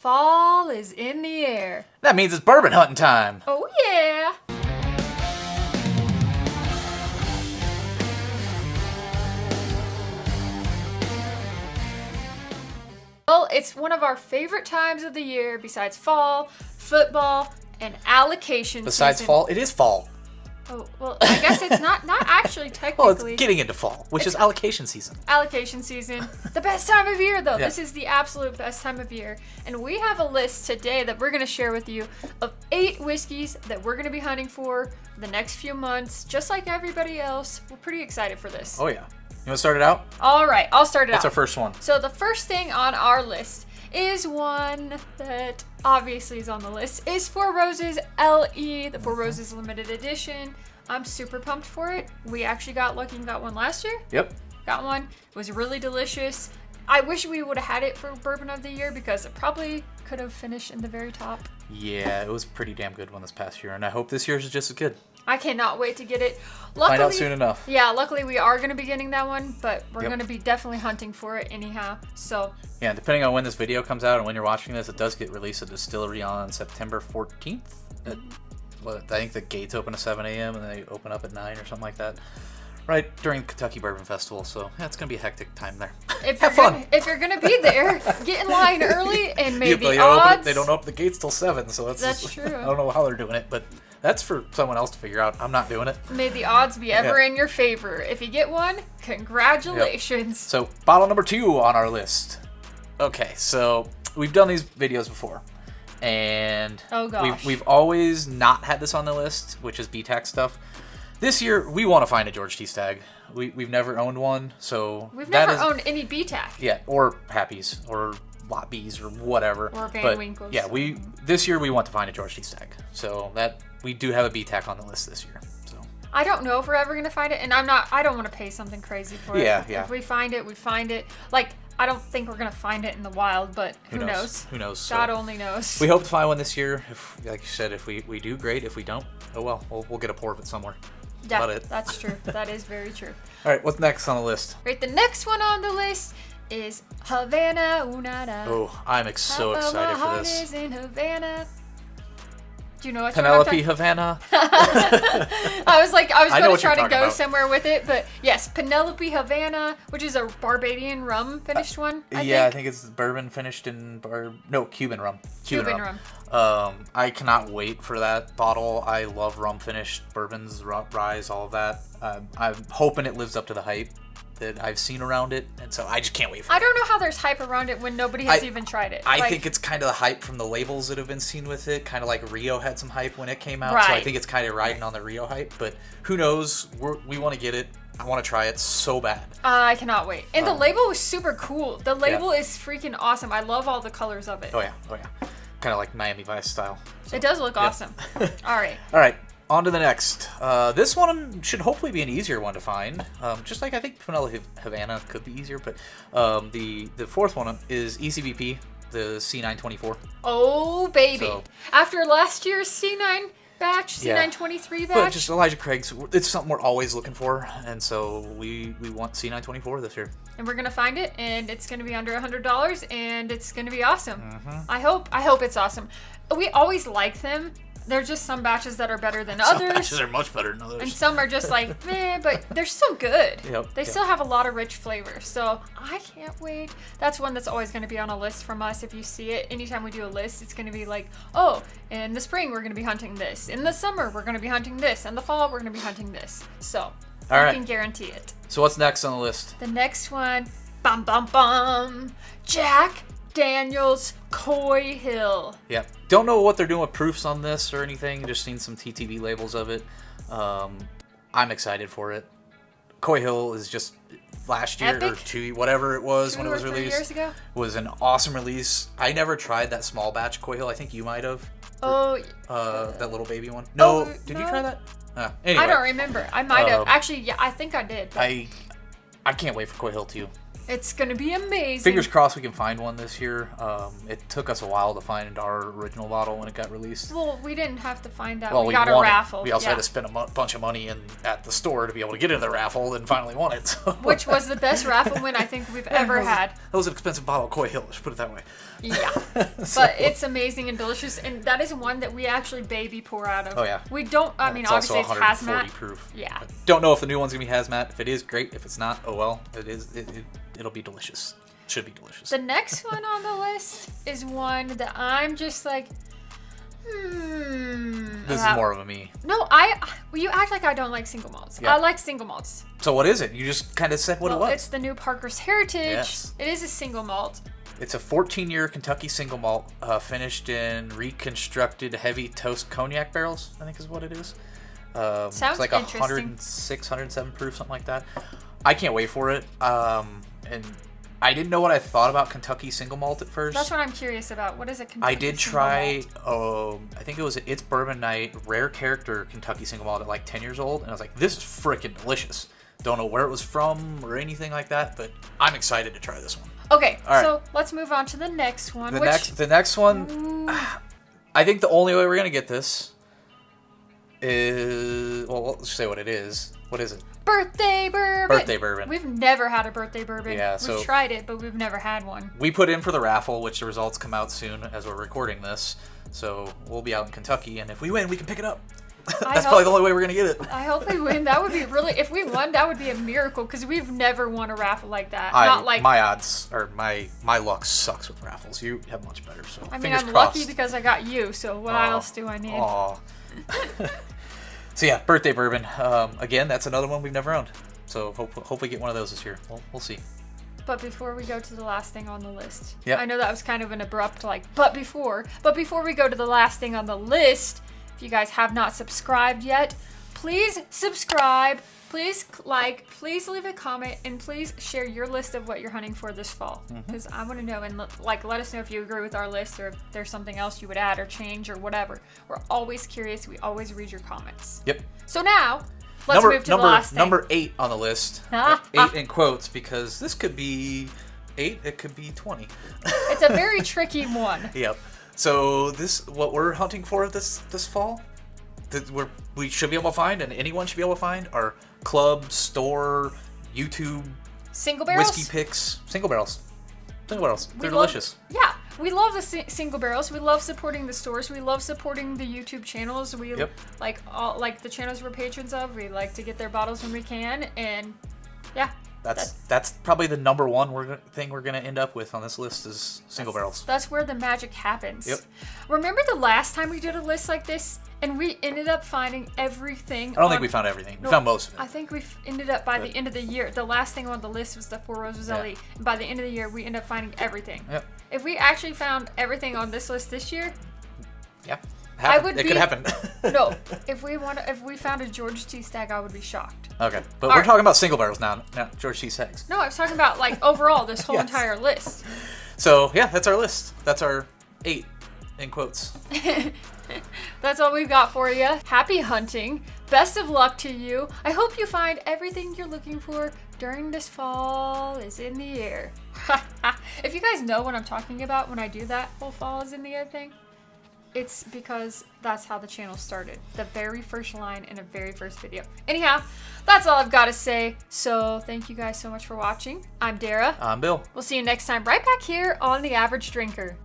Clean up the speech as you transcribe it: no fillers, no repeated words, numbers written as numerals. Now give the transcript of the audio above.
Fall is in the air. That means it's bourbon hunting time. Oh yeah! Well, it's one of our favorite times of the year besides fall, football, and allocation Besides season. fall, it is fall. Oh, well, I guess it's not actually technically. Well, it's getting into fall, which is allocation season. Allocation season. The best time of year, though. Yeah. This is the absolute best time of year. And we have a list today that we're going to share with you of 8 whiskeys that we're going to be hunting for the next few months. Just like everybody else, we're pretty excited for this. Oh, yeah. You want to start it out? All right, I'll start it out. What's our first one? So the first thing on our list is one that obviously is on the list. Is Four Roses LE, the Four Roses limited edition. I'm super pumped for it. We actually got lucky and got one last year. Yep. Got one. It was really delicious. I wish we would have had it for Bourbon of the Year because it probably could have finished in the very top. Yeah, it was a pretty damn good one this past year, and I hope this year's is just as good. I cannot wait to get it. Luckily, Find out soon enough. Yeah, luckily we are going to be getting that one, but we're Yep. going to be definitely hunting for it anyhow. So Yeah, depending on when this video comes out and when you're watching this, it does get released at the distillery on September 14th. I think the gates open at 7 a.m. and they open up at 9 or something like that. Right during Kentucky Bourbon Festival, so yeah, it's going to be a hectic time there. Have fun! If you're going to be there, get in line early and maybe they odds. don't open the gates till 7, so That's true. I don't know how they're doing it, but that's for someone else to figure out. I'm not doing it. May the odds be ever in your favor. If you get one, congratulations. Yep. So, bottle number 2 on our list. Okay, so we've done these videos before, and Oh, gosh. we've always not had this on the list, which is BTAC stuff. This year, we want to find a George T. Stagg. We've never owned one, so We've never owned any BTAC. Yeah, or Happy's, or Lot B's, or whatever. Or Van But, Winkle's. Yeah, this year we want to find a George T. Stagg. So that we do have a BTAC on the list this year. So I don't know if we're ever gonna find it, and I don't want to pay something crazy for it. Yeah. If we find it, we find it. Like, I don't think we're gonna find it in the wild, but who knows? Who knows? God So only knows. we hope to find one this year. If, like you said, if we do, great. If we don't, oh well, we'll get a pour of it somewhere. Yeah, about it. that's true. That is very true. All right, what's next on the list? Right, the next one on the list is Havana Unada. Oh, I'm so excited for this. Is in Havana. Do you know what Penelope Havana. I was going to try to go about. somewhere with it, but yes, Penelope Havana, which is a Barbadian rum finished one. I think it's bourbon finished in Cuban rum. Cuban rum. I cannot wait for that bottle. I love rum finished bourbons, rye, all of that. I'm hoping it lives up to the hype that I've seen around it, and so I just can't wait for it. I don't know how there's hype around it when nobody has even tried it. I think it's kind of the hype from the labels that have been seen with it, kind of like Rio had some hype when it came out, so I think it's kind of riding on the Rio hype, but who knows, we want to get it. I want to try it so bad. I cannot wait. And the label was super cool. The label is freaking awesome. I love all the colors of it. Oh yeah. Kind of like Miami Vice style. So, it does look awesome. All right. On to the next. This one should hopefully be an easier one to find. Just like I think Penelope Havana could be easier, but the fourth one is ECVP, the C924. Oh, baby. So, after last year's C9 batch, C923 batch. But just Elijah Craig's, it's something we're always looking for, and so we want C924 this year. And we're gonna find it, and it's gonna be under $100, and it's gonna be awesome. I hope it's awesome. We always like them. There's just some batches that are better than others. Some batches are much better than others. And some are just like, meh, but they're still good. They Yep. still have a lot of rich flavor. So I can't wait. That's one that's always going to be on a list from us. If you see it, anytime we do a list, it's going to be like, oh, in the spring, we're going to be hunting this. In the summer, we're going to be hunting this. In the fall, we're going to be hunting this. So I can guarantee it. So what's next on the list? The next one, bum, bum, bum, Jack Daniel's Coy Hill. Yeah. Don't know what they're doing with proofs on this or anything. Just seen some TTV labels of it. I'm excited for it. Coy Hill is just last year Epic. or whatever it was when it was 2 or 3 released. years ago? Was an awesome release. I never tried that small batch Coy Hill. I think you might have. Oh. That little baby one. No. Did you no. try that? Anyway. I don't remember. I might have. Actually, yeah, I think I did. But I can't wait for Coy Hill 2. It's gonna be amazing. Fingers crossed we can find one this year. It took us a while to find our original bottle when it got released. Well, we didn't have to find that. Well, we got a won it. raffle. We also had to spend a bunch of money at the store to be able to get into the raffle, and finally won it. So. Which was the best raffle win I think we've ever had. That was an expensive bottle of Coy Hill, let's put it that way. Yeah. So- But it's amazing and delicious, and that is one that we actually baby pour out of. Oh, yeah. We don't, I mean, It's also obviously it's 140 hazmat. proof. Yeah. Don't know if the new one's gonna be hazmat. If it is, great. If it's not, oh well. It is. It'll be delicious. Should be delicious. The next one on the list is one that I'm just like, This is more of a me. No, well, you act like I don't like single malts. Yeah. I like single malts. So what is it? You just kind of said what it was. It's the new Parker's Heritage. Yes. It is a single malt. It's a 14-year Kentucky single malt, finished in reconstructed heavy toast cognac barrels, I think is what it is. Sounds it's like interesting. 106, 107 proof, something like that. I can't wait for it. And I didn't know what I thought about Kentucky single malt at first. That's what I'm curious about. What is a Kentucky I did single try, malt? I think it was It's Bourbon Night, rare character Kentucky single malt at like 10 years old. And I was like, this is freaking delicious. Don't know where it was from or anything like that, but I'm excited to try this one. Okay, All right. so let's move on to the next one. The next one, I think the only way we're going to get this is, well, let's say what it is. What is it? Birthday bourbon. Birthday bourbon. We've never had a birthday bourbon. Yeah, so we've tried it, but we've never had one. We put in for the raffle, which the results come out soon as we're recording this. So we'll be out in Kentucky, and if we win, we can pick it up. That's probably the only way we're going to get it. I hope we win. That would be really, if we won, that would be a miracle, because we've never won a raffle like that. Not like my odds, or my luck sucks with raffles. You have much better, so I mean, fingers I'm crossed. lucky because I got you, so what else do I need? Aw. So yeah, birthday bourbon. Again, that's another one we've never owned. So hope we get one of those this year. We'll see. But before we go to the last thing on the list, Yep. I know that was kind of an abrupt but before we go to the last thing on the list, if you guys have not subscribed yet, please subscribe, please like, please leave a comment, and please share your list of what you're hunting for this fall, because I want to know, and let us know if you agree with our list or if there's something else you would add or change or whatever. We're always curious. We always read your comments. Yep. So now, let's move to the last thing. Number 8 on the list. 8 in quotes, because this could be 8, it could be 20. It's a very tricky one. Yep. So what we're hunting for this fall, we should be able to find, and anyone should be able to find, are club, store, YouTube, Single barrels? whiskey picks, single barrels. Single barrels. They're delicious. Yeah, we love the single barrels. We love supporting the stores. We love supporting the YouTube channels. We like the channels we're patrons of. We like to get their bottles when we can, and yeah. That's probably the number one thing we're gonna end up with on this list is single barrels. That's where the magic happens. Yep. Remember the last time we did a list like this, and we ended up finding everything. I don't think we found everything. We found most of it. I think we ended up by the end of the year. The last thing on the list was the Four Roses LE. And by the end of the year, we ended up finding everything. Yep. If we actually found everything on this list this year, Yeah. it could happen. No, if we found a George T. Stagg, I would be shocked. Okay, but we're talking about single barrels now, not George T. Staggs. No, I was talking about like overall this whole Yes. entire list. So yeah, that's our list. That's our 8 in quotes. That's all we've got for you. Happy hunting. Best of luck to you. I hope you find everything you're looking for during this fall is in the air. If you guys know what I'm talking about when I do that whole fall is in the air thing, it's because that's how the channel started. The very first line in a very first video. Anyhow, that's all I've got to say. So thank you guys so much for watching. I'm Dara. I'm Bill. We'll see you next time right back here on The Average Drinker.